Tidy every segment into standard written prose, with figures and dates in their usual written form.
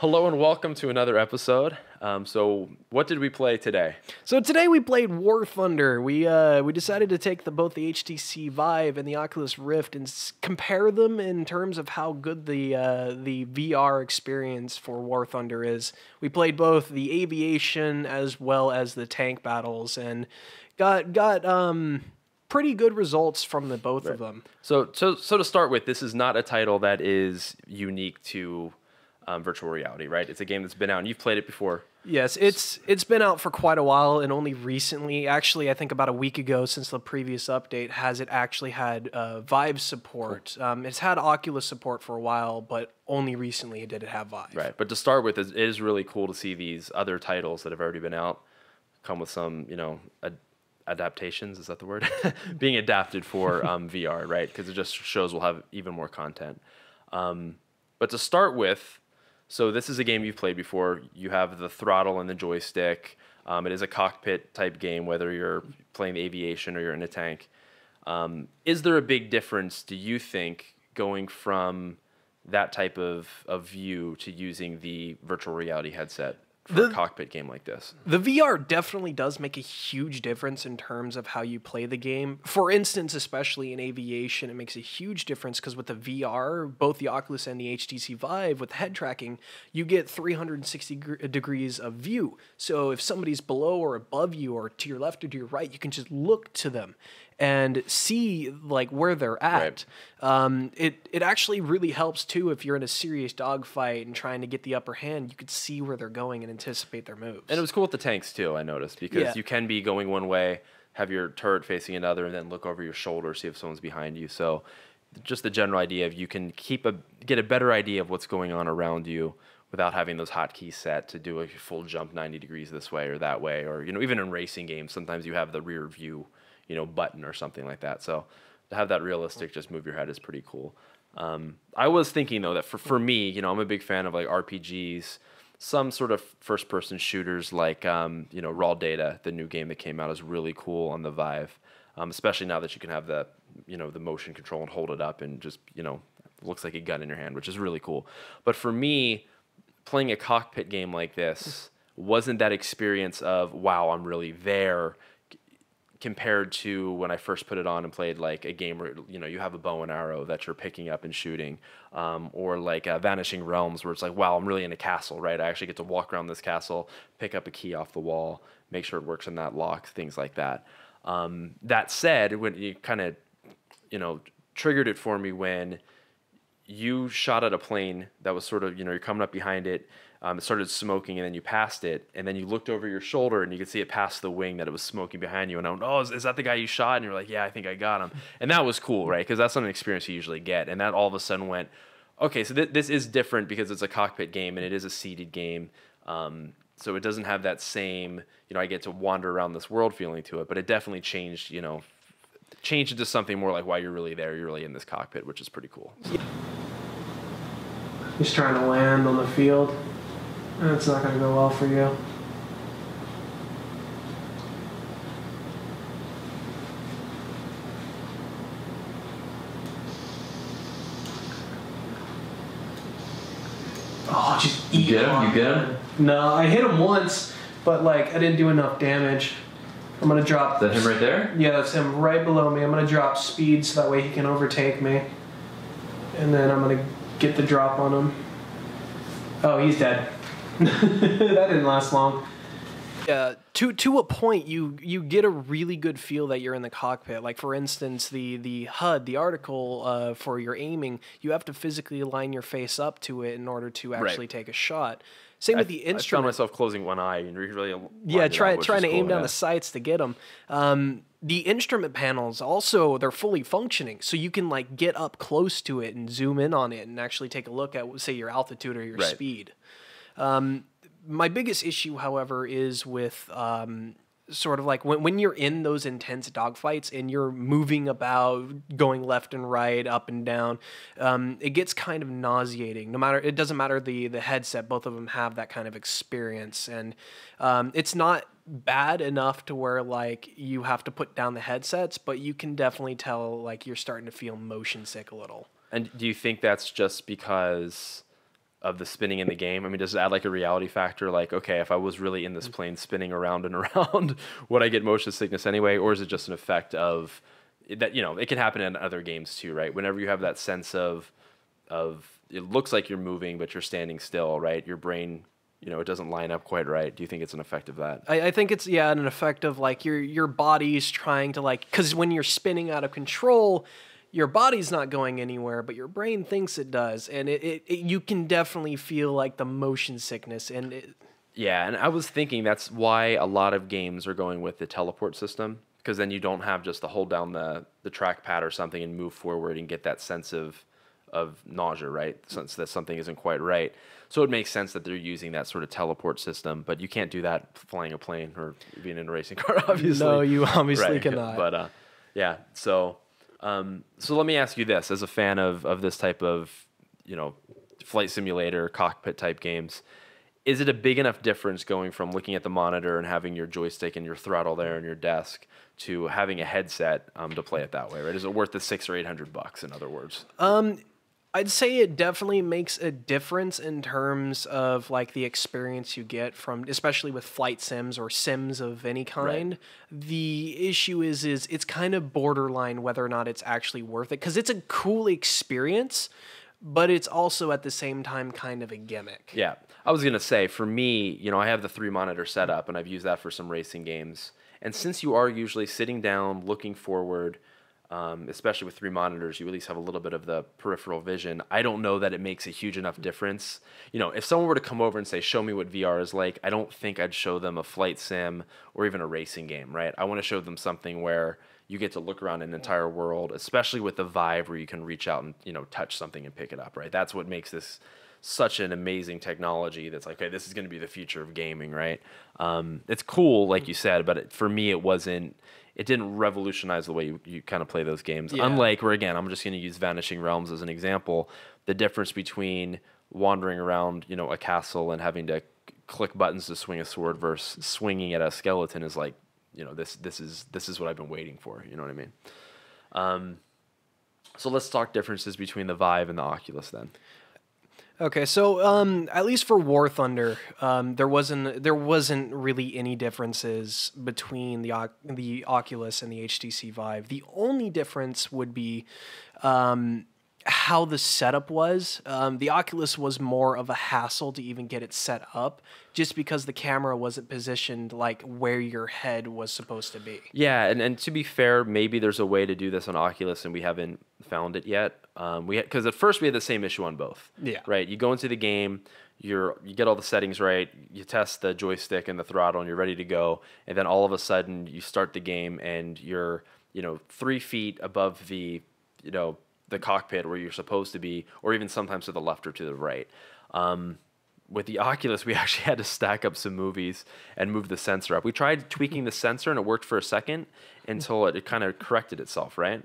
Hello and welcome to another episode. So what did we play today? So today we played War Thunder. We decided to take both the HTC Vive and the Oculus Rift and compare them in terms of how good the VR experience for War Thunder is. We played both the aviation as well as the tank battles and got pretty good results from the both of them. So to start with, this is not a title that is unique to virtual reality, right? It's a game that's been out and you've played it before. Yes, it's been out for quite a while, and only recently, actually I think about a week ago since the previous update, has it actually had Vive support. Cool. It's had Oculus support for a while, but only recently did it have Vive. Right, but to start with, it is really cool to see these other titles that have already been out come with some, adaptations, is that the word? Being adapted for VR, right? Because it just shows we'll have even more content. But to start with, so this is a game you've played before. You have the throttle and the joystick. It is a cockpit type game, whether you're playing the aviation or you're in a tank. Is there a big difference, do you think, going from that type of view to using the virtual reality headset for a cockpit game like this? The VR definitely does make a huge difference in terms of how you play the game. For instance, especially in aviation, it makes a huge difference because with the VR, both the Oculus and the HTC Vive, with head tracking, you get 360 degrees of view. So if somebody's below or above you or to your left or to your right, you can just look to them and see like where they're at. Right. It actually really helps too if you're in a serious dogfight and trying to get the upper hand. You could see where they're going and anticipate their moves. And it was cool with the tanks too, I noticed, because you can be going one way, have your turret facing another, and then look over your shoulder, see if someone's behind you. So just the general idea of you can get a better idea of what's going on around you without having those hotkeys set to do a full jump 90 degrees this way or that way. Or even in racing games, sometimes you have the rear view button or something like that. So to have that realistic, just move your head is pretty cool. I was thinking though that for me, I'm a big fan of like RPGs, some sort of first-person shooters like Raw Data, the new game that came out, is really cool on the Vive, especially now that you can have the motion control and hold it up and just looks like a gun in your hand, which is really cool. But for me, playing a cockpit game like this wasn't that experience of wow, I'm really there, compared to when I first put it on and played like a game where you have a bow and arrow that you're picking up and shooting, or like Vanishing Realms, where it's like wow, I'm really in a castle, right? I actually get to walk around this castle, pick up a key off the wall, make sure it works in that lock, things like that. That said, when you kind of triggered it for me when you shot at a plane that was sort of you're coming up behind it. It started smoking, and then you passed it, and then you looked over your shoulder, and you could see it past the wing that it was smoking behind you. And I went, oh, is that the guy you shot? And you're like, yeah, I think I got him. And that was cool, right? Because that's not an experience you usually get. And that all of a sudden went, okay, so this is different because it's a cockpit game, and it is a seated game. So it doesn't have that same, I get to wander around this world feeling to it. But it definitely changed, changed it to something more like, wow, you're really there. You're really in this cockpit, which is pretty cool. He's trying to land on the field. That's not going to go well for you. Oh, just eat him. You get him? No, I hit him once, but I didn't do enough damage. I'm going to drop... Is that him right there? Yeah, that's him right below me. I'm going to drop speed so that way he can overtake me. And then I'm going to get the drop on him. Oh, he's dead. That didn't last long. Yeah, to a point, you get a really good feel that you're in the cockpit. Like for instance, the HUD, the article for your aiming, you have to physically line your face up to it in order to actually take a shot. Same with the instrument. I found myself closing one eye and really trying to aim down the sights to get them. The instrument panels also, they're fully functioning, so you can get up close to it and zoom in on it and actually take a look at, say, your altitude or your speed. My biggest issue, however, is with sort of when you're in those intense dogfights and you're moving about, going left and right, up and down, it gets kind of nauseating. It doesn't matter the headset, both of them have that kind of experience, and it's not bad enough to where you have to put down the headsets, but you can definitely tell you're starting to feel motion sick a little. And do you think that's just because of the spinning in the game? I mean, does it add like a reality factor? Like, okay, if I was really in this plane spinning around and around, would I get motion sickness anyway? Or is it just an effect of that? You know, it can happen in other games too, right? Whenever you have that sense of it looks like you're moving, but you're standing still, right? Your brain, you know, it doesn't line up quite right. Do you think it's an effect of that? I think it's, yeah, an effect of like your body's trying to like, because when you're spinning out of control, your body's not going anywhere, but your brain thinks it does, and you can definitely feel like the motion sickness. And yeah, and I was thinking that's why a lot of games are going with the teleport system, because then you don't have just to hold down the trackpad or something and move forward and get that sense of nausea, right? Sense that something isn't quite right. So it makes sense that they're using that sort of teleport system, but you can't do that flying a plane or being in a racing car, obviously. No, you obviously cannot. But yeah, so let me ask you this: as a fan of this type of, you know, flight simulator, cockpit type games, is it a big enough difference going from looking at the monitor and having your joystick and your throttle there on your desk to having a headset to play it that way? Right? Is it worth the $600 or $800? In other words, I'd say it definitely makes a difference in terms of like the experience you get from, especially with flight sims or sims of any kind. Right. The issue is it's kind of borderline whether or not it's actually worth it, because it's a cool experience, but it's also at the same time kind of a gimmick. Yeah, I was gonna say, for me, you know, I have the 3-monitor setup and I've used that for some racing games. And since you are usually sitting down, looking forward, especially with 3 monitors, you at least have a little bit of the peripheral vision. I don't know that it makes a huge enough difference. You know, if someone were to come over and say, show me what VR is like, I don't think I'd show them a flight sim or even a racing game, right? I want to show them something where you get to look around an entire world, especially with the Vive, where you can reach out and, you know, touch something and pick it up, right? That's what makes this such an amazing technology that's like, okay, this is going to be the future of gaming, right? It's cool, like you said, but for me, it didn't revolutionize the way you kind of play those games. Yeah. Unlike, where again, I'm just going to use Vanishing Realms as an example, the difference between wandering around, you know, a castle and having to click buttons to swing a sword versus swinging at a skeleton is like, you know, this is what I've been waiting for. You know what I mean? So let's talk differences between the Vive and the Oculus then. Okay, so at least for War Thunder, there wasn't really any differences between the Oculus and the HTC Vive. The only difference would be how the setup was. The Oculus was more of a hassle to even get it set up, just because the camera wasn't positioned like where your head was supposed to be. Yeah, and to be fair, maybe there's a way to do this on Oculus, and we haven't found it yet. Because at first we had the same issue on both. Yeah. Right. You go into the game, you get all the settings right, you test the joystick and the throttle, and you're ready to go, and then all of a sudden you start the game and you're, you know, 3 feet above the, you know, the cockpit where you're supposed to be, or even sometimes to the left or to the right. With the Oculus, we actually had to stack up some movies and move the sensor up. We tried tweaking the sensor, and it worked for a second until it kind of corrected itself, right?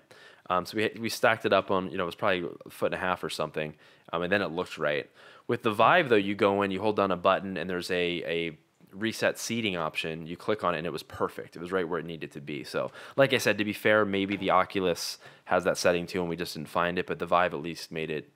So we stacked it up on, you know, it was probably 1.5 feet or something, and then it looked right. With the Vive, though, you go in, you hold down a button, and there's a reset seating option. You click on it, and it was perfect. It was right where it needed to be. So, like I said, to be fair, maybe the Oculus has that setting too, and we just didn't find it. But the Vive at least made it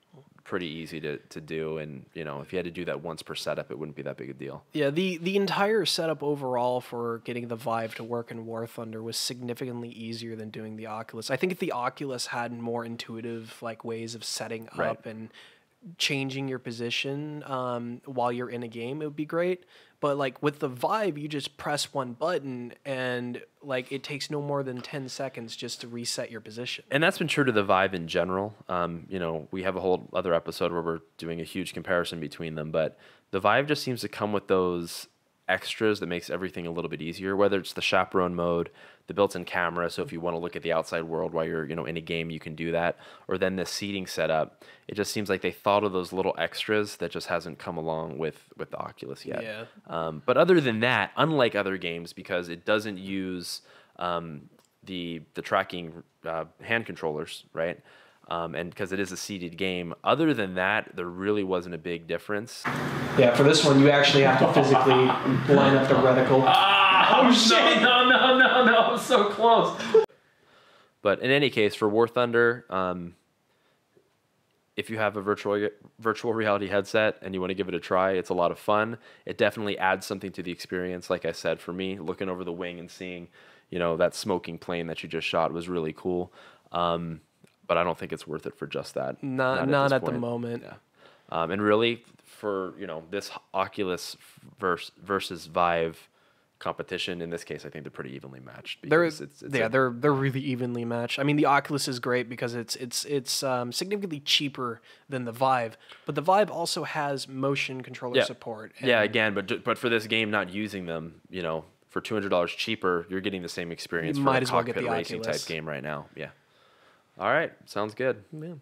pretty easy to do, and you know, if you had to do that once per setup, it wouldn't be that big a deal. Yeah, the entire setup overall for getting the Vive to work in War Thunder was significantly easier than doing the Oculus. I think if the Oculus had more intuitive like ways of setting up and changing your position while you're in a game, it would be great. But like with the Vive, you just press one button and like it takes no more than 10 seconds just to reset your position. And that's been true to the Vive in general. You know, we have a whole other episode where we're doing a huge comparison between them, but the Vive just seems to come with those extras that makes everything a little bit easier, whether it's the chaperone mode, the built-in camera, so if you want to look at the outside world while you're, you know, in a game, you can do that, or then the seating setup. It just seems like they thought of those little extras that just hasn't come along with the Oculus yet. Yeah. But other than that, unlike other games, because it doesn't use the tracking hand controllers, right? And because it is a seated game, other than that, there really wasn't a big difference. Yeah, for this one, you actually have to physically line up the reticle. Oh shit! No, I'm so close. But in any case, for War Thunder, if you have a virtual reality headset and you want to give it a try, it's a lot of fun. It definitely adds something to the experience. Like I said, for me, looking over the wing and seeing, you know, that smoking plane that you just shot was really cool. But I don't think it's worth it for just that. Not at the moment. Yeah. And really, for, you know, this Oculus versus Vive competition, in this case, I think they're pretty evenly matched. They're really evenly matched. I mean, the Oculus is great because it's significantly cheaper than the Vive, but the Vive also has motion controller support. Yeah, again, but for this game, not using them, you know, for $200 cheaper, you're getting the same experience for a cockpit racing type game right now. Yeah. All right, sounds good. Yeah.